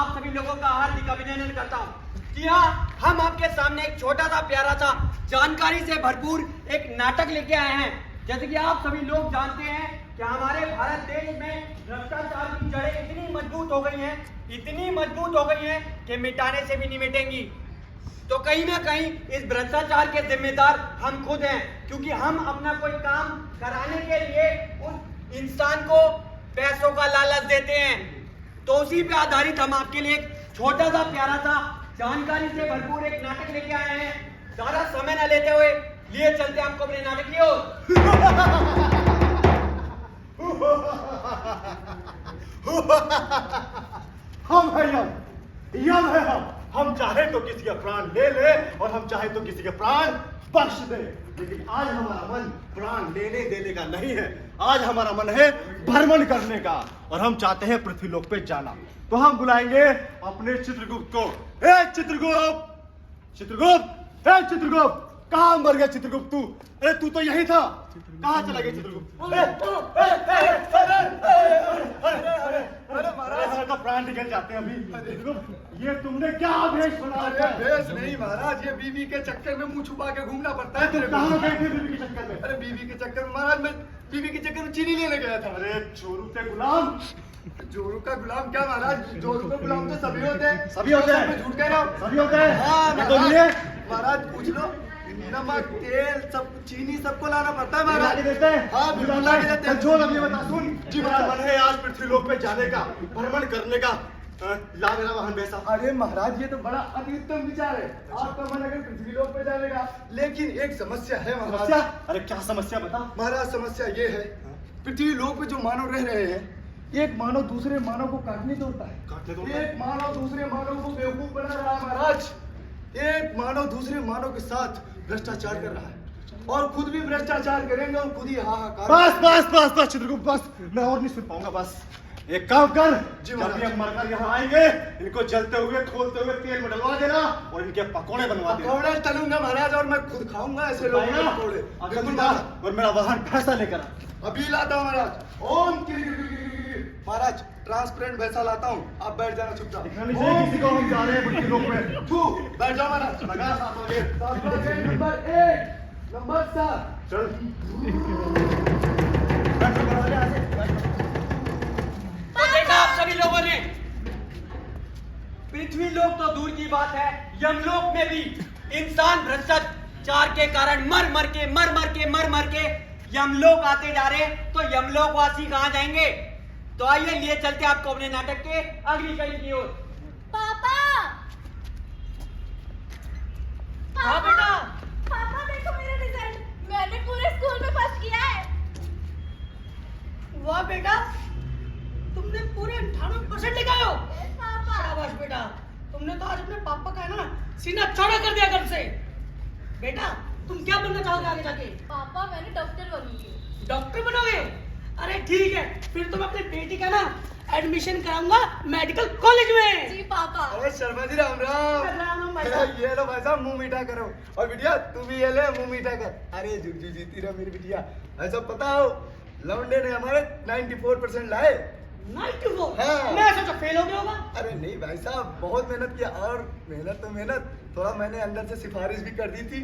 आप सभी लोगों का हार्दिक अभिनंदन करता हूँ। जी हाँ, हम आपके सामने एक छोटा सा प्यारा सा जानकारी से भरपूर एक नाटक लेके आए हैं। जैसे कि आप सभी लोग जानते हैं कि हमारे भारत देश में भ्रष्टाचार की जड़ें इतनी मजबूत हो गई हैं, इतनी मजबूत हो गई हैं कि मिटाने से भी नहीं मिटेंगी। तो कहीं ना कहीं इस भ्रष्टाचार के जिम्मेदार हम खुद हैं, क्योंकि हम अपना कोई काम कराने के लिए उस इंसान को पैसों का लालच देते हैं। तो उसी पे आधारित हम आपके लिए एक छोटा सा प्यारा सा जानकारी से भरपूर एक नाटक लेके आए हैं। ज्यादा समय न लेते हुए लिए चलते हैं आपको अपने नाटक की ओर। हम है यम है हम चाहे तो किसी का प्राण ले ले और हम चाहे तो किसी के प्राण बख्श दे, लेकिन आज हमारा मन प्राण लेने देने का नहीं है। आज हमारा मन है भ्रमण करने का, और हम चाहते हैं पृथ्वीलोक पे जाना। तो हम बुलाएंगे अपने चित्रगुप्त को। ए चित्रगुप्त, चित्रगुप्त, ए चित्रगुप्त, कहाँ मर गया चित्रगुप्त तू? अरे तू तो यही था, कहाँ चला गया चित्रगुप्त? अरे महाराज का प्राण निकल जाते हैं अभी। ये तुमने क्या भेष बना रखा है? भेष नहीं महाराज, ये बीवी के चक्कर में मुंह छुपा के घूमना पड़ता है। तुम कहाँ गए थे बीवी के चक्कर में? अरे बीवी के चक्कर में महाराज, मैं बीवी के चक्कर में चीनी लेने गया था। अरे चोरू के गुलाम, जोरू का गुलाम क्या महाराज? जोरू का गुलाम तो सभी होते हैं। सभी होते हैं। मैं झूठ कह रहा हूँ? सभी होते हैं। हाँ ये तो नहीं है। महाराज पूछ लो, नमक तेल सब चीनी सबको लाना पड़ता है महाराज। देते हैं। हाँ बिल्कुल ला के देते हैं। जो अभी बता सुन जी, मेरा मन है आज पृथ्वीलोक पे जाने का, भ्रमण करने का। ला मेरा वाहन भैंसा। अरे महाराज ये तो बड़ा अति उत्तम विचार है आपका, मन अगर पृथ्वीलोक पे जाने का। लेकिन एक समस्या है महाराज। समस्या? अरे क्या समस्या बता। महाराज समस्या ये है, पृथ्वीलोक पे जो मानव रह रहे हैं, एक मानव दूसरे मानव को काटने दौड़ता है। काटने दौड़ता है? एक मानव दूसरे मानव को बेवकूफ बना रहा है महाराज। एक मानव दूसरे मानव के साथ भ्रष्टाचार कर रहा है, और खुद भी भ्रष्टाचार करेंगे और खुद ही हाहाकार। बस बस बस बस चित्रगुप्त, बस मैं और नहीं सुन पाऊंगा। बस एक काम कर, जी जब महाराज। ये मरकर यहाँ आएंगे, इनको जलते हुए खोलते हुए तेल में डलवा देना और इनके पकौड़े बनवा देना। पकौड़े तलूंगा महाराज, और मैं खुद खाऊंगा ऐसे लोगों के पकौड़े। अगर बिल्कुल तुम महाराज। और मेरा वाहन भैंसा लेकर आ। अभी लाता हूँ महाराज। ओम महाराज, ट्रांसपेरेंट भैंसा लाता हूँ, आप बैठ जाना चुपचाप। दिखना नहीं चाहिए किसी को हम जा रहे हैं पृथ्वीलोक में। तू बैठ जाओ महाराज। लगा साथ में। सातवां गेट नंबर 1 नंबर 7। चल बैठ कर आ जा। तो देखा आप सभी लोगों ने, पृथ्वीलोक तो दूर की बात है, यमलोक में भी इंसान भ्रष्टाचार के कारण मर मर के यमलोक आते जा रहे हैं। तो यमलोक वासी कहाँ जाएंगे? तो आइए लिए चलते आपको अपने नाटक के अगली कड़ी की ओर। पापा हाँ बेटा। पापा देखो मेरा रिजल्ट, मैंने पूरे स्कूल में फर्स्ट किया है। वाह बेटा, तुमने पूरे 98% लेके आए हो। पापा शाबाश बेटा, तुमने तो आज अपने पापा का है ना सीना चौड़ा कर दिया घर से। बेटा तुम क्या बनना चाहोगे आगे जाके? पापा मैंने डॉक्टर बनूंगी। डॉक्टर बनोगे? अरे ठीक है, फिर तो मैं अपनी बेटी का ना एडमिशन कराऊंगा मेडिकल कॉलेज में। जी पापा। अरे शर्मा जी राम राम। भाई साहब। ये लो भाई साहब, मुंह मीठा करो। और बिटिया तू भी ये ले, मुंह मीठा कर। अरे जुग जीती रहो मेरी बिटिया। ऐसा पता हो, लौंडे ने हमारे 94% लाए। 94? हाँ। मैं सोचा फेल हो गया होगा। अरे नहीं भाई साहब, बहुत मेहनत किया, और मेहनत तो मेहनत, थोड़ा मैंने अंदर से सिफारिश भी कर दी थी।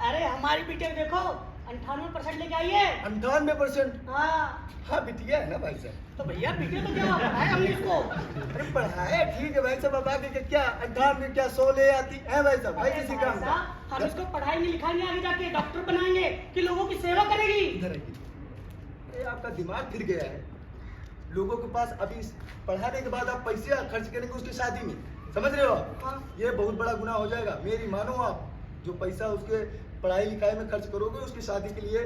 अरे हमारी बिटिया देखो 98% लेके आई है। 98%? हाँ हाँ बिटिया है ना भाई साहब। तो भैया बिटिया तो क्या पढ़ाए हमने इसको। अरे पढ़ाए ठीक है भाई साहब, अब आगे के क्या 98 क्या 100 ले आती है भाई साहब। भाई अरे किसी भाई काम का। साहब, हम इसको पढ़ाएंगे लिखाएंगे, आगे जाके डॉक्टर बनाएंगे कि लोगों की सेवा करेगी। इधर आइए। ये आपका दिमाग फिर गया है। लोगों के पास अभी पढ़ाने के बाद आप पैसे खर्च करेंगे उसकी शादी में, समझ रहे हो आप? हाँ। ये बहुत बड़ा गुनाह हो जाएगा। मेरी मानो आप, जो पैसा उसके पढ़ाई लिखाई में खर्च करोगे उसकी शादी के लिए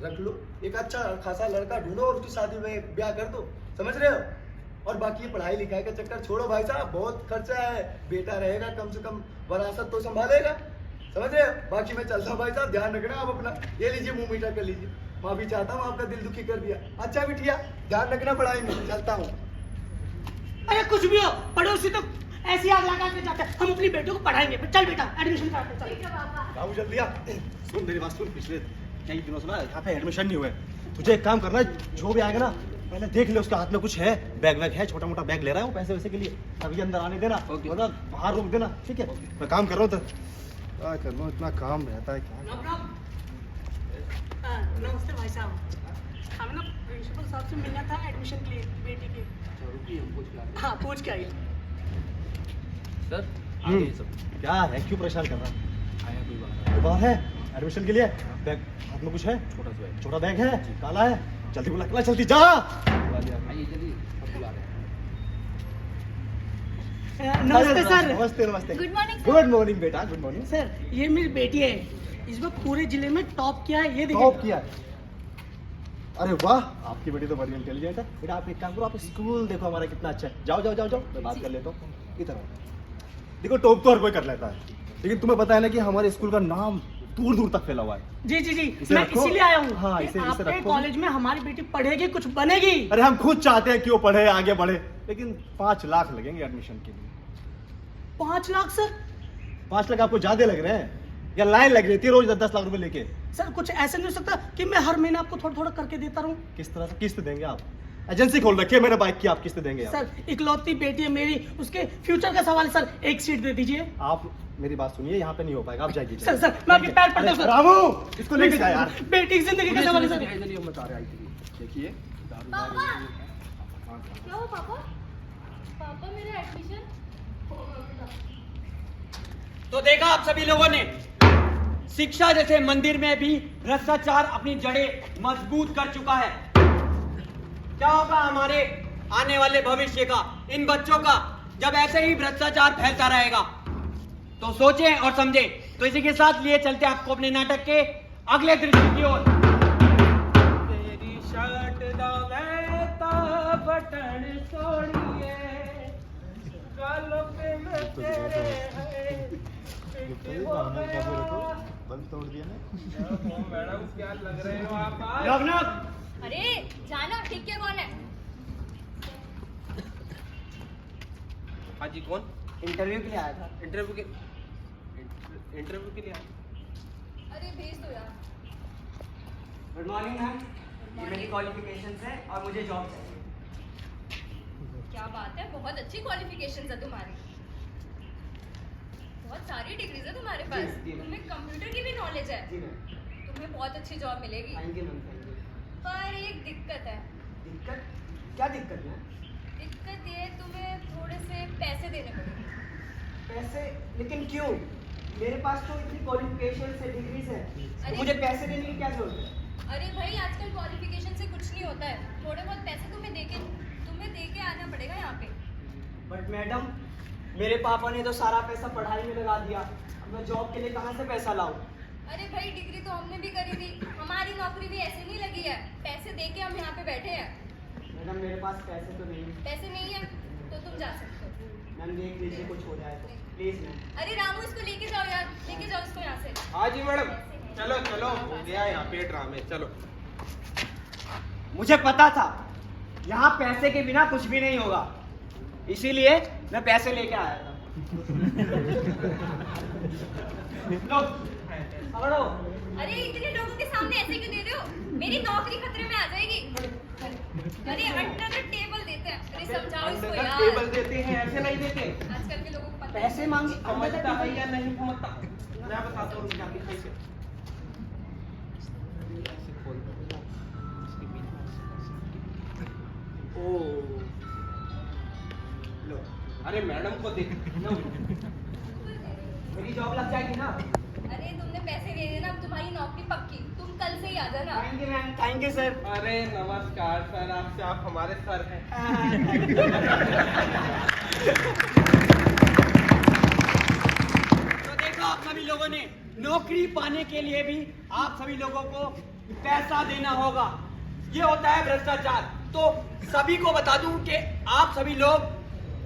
रख लो। एक अच्छा खासा लड़का ढूंढो और उसकी शादी में ब्याह कर दो, समझ रहे हो? और बाकी पढ़ाई लिखाई का चक्कर छोड़ो भाई साहब, बहुत खर्चा है। बेटा रहेगा कम से कम, वरासत तो संभालेगा, समझ रहे हो? बाकी मैं चलता हूँ भाई साहब, ध्यान रखना आप अपना। ये लीजिए मुंह मीठा कर लीजिए। मैं भी चाहता हूँ आपका दिल दुखी कर दिया। अच्छा बिटिया ध्यान रखना पढ़ाई में, चलता हूँ। अरे कुछ भी हो, पड़ोसी तो ऐसी आग लगा के जाते हैं। हम अपनी बेटियों को पढ़ाएंगे। चल बेटा एडमिशन कराते चल। ठीक है पापा। बाबू जल्दी आ। सुन मेरी बात सुन, पिछले कई दिनों से ना यहाँ पे एडमिशन नहीं हुए। तुझे एक काम करना है, जो भी आएगा ना पहले देख ले उसके हाथ में कुछ है, बैग वैग है, छोटा मोटा बैग ले रहा है वो पैसे वैसे के लिए, अभी अंदर आने देना, वरना बाहर रोक देना, ठीक है? मैं काम कर रहा हूँ तो क्या कर रहा हूँ, इतना काम रहता है क्या। नमस्ते भाई साहब, हमें ना प्रिंसिपल साहब से मिलना था एडमिशन के लिए बेटी के। हाँ पूछ के आई सर क्या है, क्यों परेशान कर रहा है? कोई बात है एडमिशन के लिए? बैग हाथ में कुछ है? छोटा बैग है, काला है, जल्दी बुला, जल्दी जा। नमस्ते सर। नमस्ते नमस्ते। गुड मॉर्निंग गुड मॉर्निंग बेटा, गुड मॉर्निंग। सर ये मेरी बेटी है, इस बार पूरे जिले में टॉप किया है, ये टॉप देखिए। किया है। अरे वाह, आपकी बेटी तो बड़ी इंटेलिजेंट है। बेटा आप एक काम करो, आप स्कूल देखो हमारा कितना अच्छा है। जाओ जाओ जाओ जाओ, मैं बात कर लेता हूँ। इधर आओ। देखो टॉप तो हर कोई कर लेता है, लेकिन तुम्हें पता है ना कि हमारे स्कूल का नाम दूर दूर तक फैला हुआ है। जी जी जी, इसे मैं रखो। इसीलिए आया हूँ हाँ, कि इसे आपके रखो। कॉलेज में हमारी बेटी पढ़ेगी, कुछ बनेगी। अरे हम खुद चाहते हैं कि वो पढ़े, आगे बढ़े, लेकिन 5 लाख लगेंगे एडमिशन के लिए। 5 लाख सर? 5 लाख आपको ज्यादा लग रहे हैं? या लाइन लग रही थी रोज 10 लाख रुपए लेके? सर कुछ ऐसा नहीं हो सकता कि मैं हर महीने आपको थोड़ा थोड़ा करके देता रहूं? किस तरह से किस्त देंगे आप? एजेंसी खोल रखी है मेरे बाइक की, आप किस्त देंगे आप? सर इकलौती बेटी है मेरी, उसके फ्यूचर का सवाल है सर, एक सीट दे दीजिए। आप मेरी बात सुनिए, यहाँ पे नहीं हो पाएगा, आप जाइए। सर सर मैं आपके पैर पड़ता हूं सर। रामू, इसको लेके जा यार। बेटी की जिंदगी का सवाल है सर। देखिए पापा क्या हो पापा? पापा मेरा एडमिशन तो देखा आप सभी लोगों ने, शिक्षा जैसे मंदिर में भी भ्रष्टाचार अपनी जड़ें मजबूत कर चुका है। क्या होगा हमारे आने वाले भविष्य का, इन बच्चों का, जब ऐसे ही भ्रष्टाचार फैलता रहेगा? तो सोचें और समझें। तो इसी के साथ लिए चलते आपको अपने नाटक के अगले दृश्य की ओर। तेरी शर्ट दावेता बटन तोड़िए, गालों पे मैं तेरे है, पिट हो गया। बंद तोड़ दिया ना। मैडम क्या लग रहे हो आप आज? रघुनाथ, अरे जाना ठीक है कौन है? हाँ जी कौन? इंटरव्यू के लिए आया था। इंटरव्यू के लिए आए? अरे भेज दो यार। गुड मॉर्निंग मैम, ये मेरी क्वालिफिकेशंस है और मुझे जॉब चाहिए। क्या बात है, बहुत अच्छी क्वालिफिकेशन है तुम्हारी, बहुत सारी डिग्रीज है तुम्हारे पास। जी, जी। तुम्हें कंप्यूटर की भी नॉलेज है, जी मैम। तुम्हें बहुत अच्छी जॉब मिलेगी। Thank you ma'am, thank you. पर एक दिक्कत है। दिक्कत? क्या दिक्कत है? दिक्कत ये है, तुम्हें थोड़े से पैसे देने पड़ेंगे। पैसे? लेकिन क्यों? मेरे पास तो इतनी क्वालिफिकेशन से डिग्रीज है, अरे- मुझे पैसे देने की क्या जरूरत है? अरे भाई आजकल क्वालिफिकेशन से कुछ नहीं होता है, थोड़े बहुत पैसे तुम्हें दे के आना पड़ेगा यहाँ पे। बट मैडम, मेरे पापा ने तो सारा पैसा पढ़ाई में लगा दिया, अब मैं जॉब के लिए कहाँ से पैसा लाऊं? अरे भाई डिग्री तो हमने भी करी थी, हमारी नौकरी भी ऐसे नहीं लगी है, पैसे दे के हम यहाँ पे बैठे हैं। मैडम मेरे पास पैसे तो नहीं। पैसे नहीं है तो तुम जा सकते हो। मैम देख लीजिए, कुछ हो जाए तो प्लीज मैम। अरे रामू इसको लेके जाओ यार, लेके जाओ इसको यहाँ से। हाँ जी मैडम, चलो चलो हो गया यहाँ पे ड्रामे, चलो। मुझे पता था यहाँ पैसे के बिना कुछ भी नहीं होगा, इसीलिए मैं पैसे लेके आया था। लो, पकड़ो। अरे इतने लोगों के सामने ऐसे क्यों दे रहे हो? मेरी नौकरी खतरे में आ जाएगी। अरे अंडर द टेबल देते हैं, अरे समझाओ इसको अंडर यार। टेबल देते हैं, ऐसे नहीं देते। आजकल के लोगों को पता पैसे मांगे, समझता है या नहीं समझता? मैं बताता हूँ जाके कैसे। ऐसे खोल दो, इसके बीच में। ओ, लो, अरे मैडम को देख। लो, मेरी जॉब लग जाएगी ना? अरे तुमने पैसे दे दिए ना, अब तुम्हारी नौकरी पक्की, तुम कल से ही आ जाना। Thank you ma'am, thank you sir. अरे नमस्कार सर, आपसे आप हमारे सर हैं। तो देखा आप सभी लोगों ने, नौकरी पाने के लिए भी आप सभी लोगों को पैसा देना होगा, ये होता है भ्रष्टाचार। तो सभी को बता दूं कि आप सभी लोग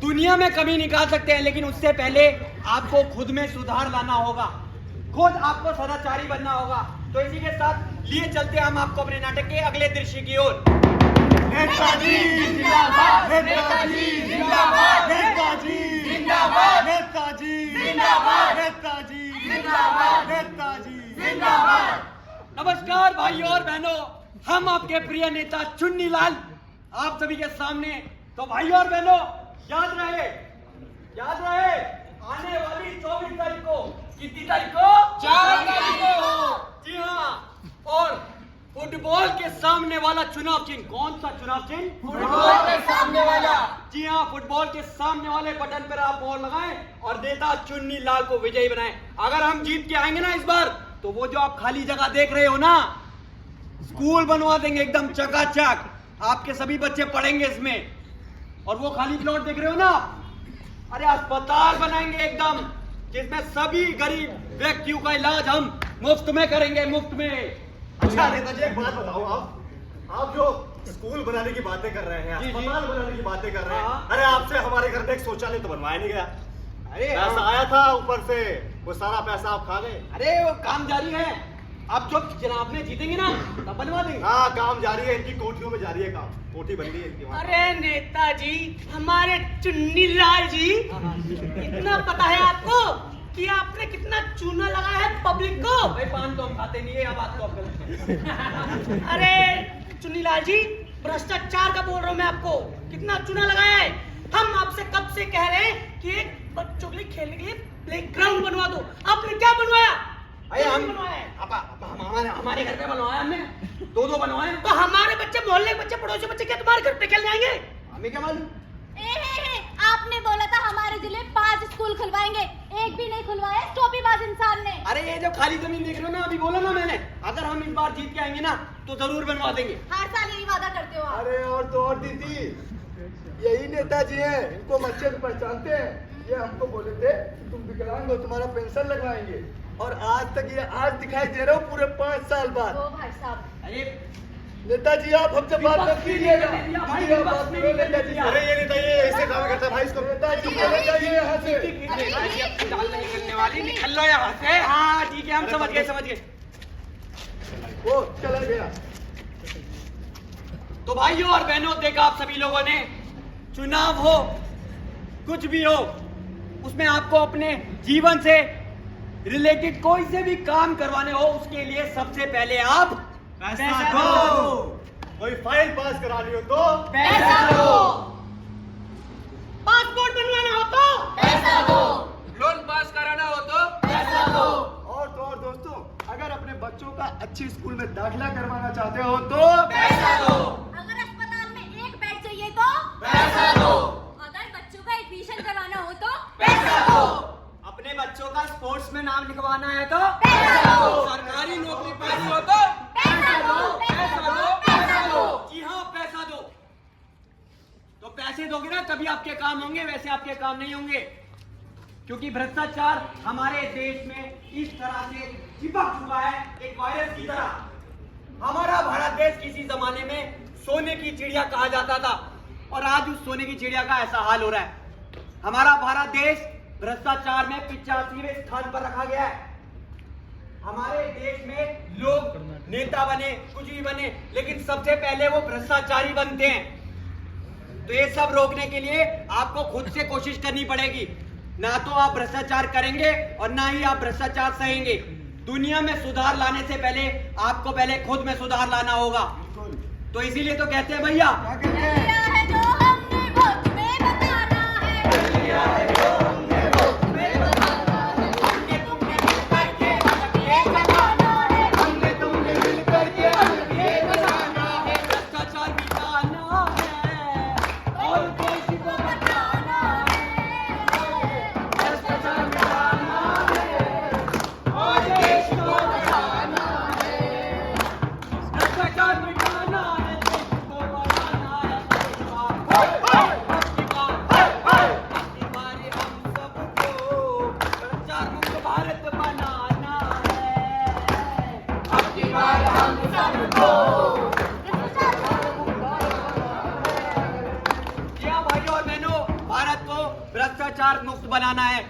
दुनिया में कमी निकाल सकते हैं, लेकिन उससे पहले आपको खुद में सुधार लाना होगा, खुद आपको सदाचारी बनना होगा। तो इसी के साथ लिए चलते हम आपको अपने नाटक के अगले दृश्य की ओर। नेताजी जिंदाबाद, नेताजी जिंदाबाद, नेताजी जिंदाबाद, नेताजी जिंदाबाद, नेताजी जिंदाबाद, नेताजी जिंदाबाद। नमस्कार भाइयों और बहनों, हम आपके प्रिय नेता चुन्नीलाल आप सभी के सामने। तो भाइयों और बहनों, याद रहे आने वाली 24 तारीख को, कितनी तारीख को? 4 तारीख को। जी हाँ, और फुटबॉल के सामने वाला चुनाव चिन्ह, कौन सा चुनाव चिन्ह? फुटबॉल के सामने वाला। जी हाँ, फुटबॉल के सामने वाले बटन पर आप वोट लगाएं और नेता चुन्नी लाल को विजयी बनाएं। अगर हम जीत के आएंगे ना इस बार, तो वो जो आप खाली जगह देख रहे हो ना, स्कूल बनवा देंगे एकदम चकाचक, आपके सभी बच्चे पढ़ेंगे इसमें। और वो खाली प्लॉट देख रहे हो ना, अरे अस्पताल बनाएंगे एकदम, जिसमें सभी गरीब व्यक्तियों का इलाज हम मुफ्त में करेंगे, मुफ्त में। अच्छा नेताजी, एक बात बताओ, आप जो स्कूल बनाने की बातें कर रहे हैं, जी, जी। अस्पताल बनाने की बातें कर रहे हैं, हाँ। अरे आपसे हमारे घर में एक शौचालय तो बनवाया नहीं गया। अरे पैसा आया था ऊपर से, वो सारा पैसा आप खा गए। अरे वो काम जारी है, अब जब चुनाव में जीतेंगे ना तब बनवा देंगे। हाँ, काम जारी है, इनकी कोठियों में जारी है काम, कोठी बन गई है इनकी वहाँ। अरे नेताजी, हमारे चुन्नी लाल जी, इतना पता है आपको कि आपने कितना चूना लगाया है पब्लिक को? भाई पान तो हम खाते नहीं है, अब बात तो आप गलत। अरे चुन्नी लाल जी, भ्रष्टाचार का बोल रहा हूँ मैं आपको, कितना चूना लगाया है। हम आपसे कब से कह रहे हैं कि एक बच्चों के लिए खेलने के लिए प्लेग्राउंड बनवा दो, आपने क्या बनवाया? अरे हम बनवाया है। हमारे घर पे बनवाया हमने, दो बनवाए। तो हमारे बच्चे, मोहल्ले के बच्चे, पड़ोसी बच्चे क्या तुम्हारे घर पे खेलने आएंगे? हमें क्या मालूम? आपने बोला था हमारे जिले 5 स्कूल खुलवाएंगे, एक भी नहीं खुलवाया टोपीबाज इंसान ने। अरे ये जो खाली जमीन देख रहे हो ना, अभी बोला ना मैंने, अगर हम इस बार जीत के आएंगे ना तो जरूर बनवा देंगे। हर साल यही वादा करते हो आप। अरे और तो और दीदी, यही नेताजी हैं, इनको हम अच्छे से पहचानते हैं। ये हमको बोले थे कि तुम विकलांग हो, तुम्हारा पेंशन लगवाएंगे, और आज तक ये आज दिखाई दे रहा हूँ पूरे 5 साल बाद। वो भाई साहब, अरे नेताजी आप हमसे बात मत कीजिएगा। भाई, दीदी, आप विपक्ष बात ने करो नहीं नेताजी से। अरे ये नेताजी ऐसे काम करता है भाई, इसको नेताजी चले जाइए यहाँ से। दाल नहीं निकलने वाली, निकल लो यहाँ से। हाँ ठीक है, हम समझ गए। वो चला गया। तो भाइयों और बहनों, देखा आप सभी लोगों ने, चुनाव हो कुछ भी हो, उसमें आपको अपने जीवन से रिलेटेड कोई से भी काम करवाने हो, उसके लिए सबसे पहले आप पैसा दो। कोई फाइल पास करानी हो तो पैसा दो। पासपोर्ट बनवाना हो तो पैसा दो। लोन पास कराना हो तो पैसा दो। और तो और दोस्तों, अगर अपने बच्चों का अच्छी स्कूल में दाखिला करवाना चाहते हो तो पैसा दो। अगर अस्पताल में एक बेड चाहिए तो पैसा दो। अगर बच्चों का एडमिशन करवाना हो तो पैसा दो। अपने बच्चों का स्पोर्ट्स में नाम लिखवाना है तो पैसा दो। सरकारी नौकरी पानी हो तो पैसा दो। पैसा दो। जी हाँ, पैसा दो। तो पैसे दोगे ना तभी आपके काम होंगे, वैसे आपके काम नहीं होंगे, क्योंकि भ्रष्टाचार हमारे देश में इस तरह से चिपक चुका है, एक वायरस की तरह। हमारा भारत देश किसी जमाने में सोने की चिड़िया कहा जाता था, और आज उस सोने की चिड़िया का ऐसा हाल हो रहा है। हमारा भारत देश भ्रष्टाचार में 85वें स्थान पर रखा गया है। हमारे देश में लोग नेता बने, कुछ भी बने, लेकिन सबसे पहले वो भ्रष्टाचारी बनते हैं। तो ये सब रोकने के लिए आपको खुद से कोशिश करनी पड़ेगी। ना तो आप भ्रष्टाचार करेंगे और ना ही आप भ्रष्टाचार सहेंगे। दुनिया में सुधार लाने से पहले आपको पहले खुद में सुधार लाना होगा। तो इसीलिए तो कहते हैं भैया, दिया है जो हमने वोट में बताना है। दिया है जो हमने वोट में बताना है। हमने तुमने मिल करके ये बताना है। हमने तुमने मिल करके ये बताना है। भ्रष्टाचार मिटाना है और देश को बताना है। भ्रष्टाचार मिटाना है और देश को बचाना है। भ्रष्टाचार मिटाना है, देश को बढ़ाना है। अपनी बारी हम सबको भ्रष्टाचार मुक्त भारत बनाना है। अपनी बार हम सबको क्या भाइयों और बहनों, भारत को भ्रष्टाचार मुक्त बनाना है।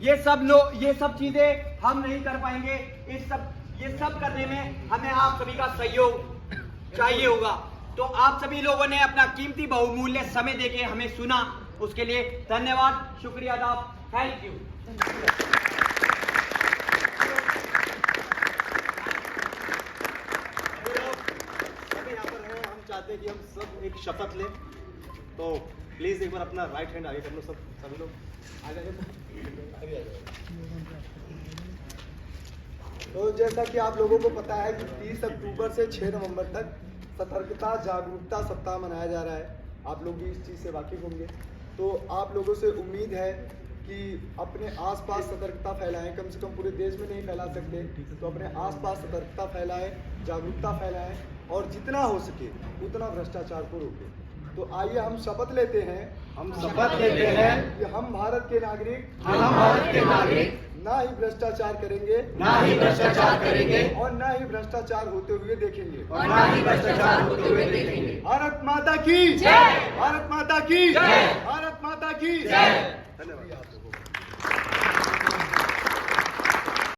ये सब चीजें हम नहीं कर पाएंगे। ये सब करने में हमें आप सभी का सहयोग चाहिए होगा। तो आप सभी लोगों ने अपना कीमती बहुमूल्य समय देके हमें सुना, उसके लिए धन्यवाद, शुक्रिया अदा, थैंक यू। हम यहाँ पर हैं, हम चाहते हैं कि हम सब एक शपथ ले। तो प्लीज एक बार अपना राइट हैंड आगे कर लो, सब सभी लोग आ जाइए। तो जैसा कि आप लोगों को पता है कि 30 अक्टूबर से 6 नवंबर तक सतर्कता जागरूकता सप्ताह मनाया जा रहा है। आप लोग भी इस चीज़ से वाकिफ होंगे। तो आप लोगों से उम्मीद है कि अपने आसपास सतर्कता फैलाएं, कम से कम पूरे देश में नहीं फैला सकते तो अपने आसपास सतर्कता फैलाएं, जागरूकता फैलाएं और जितना हो सके उतना भ्रष्टाचार को रोकें। तो आइए हम शपथ लेते हैं कि हम भारत के नागरिक ना ही भ्रष्टाचार करेंगे और ना ही भ्रष्टाचार होते हुए देखेंगे। भारत माता की जय। भारत माता की जय। भारत माता की जय। धन्यवाद।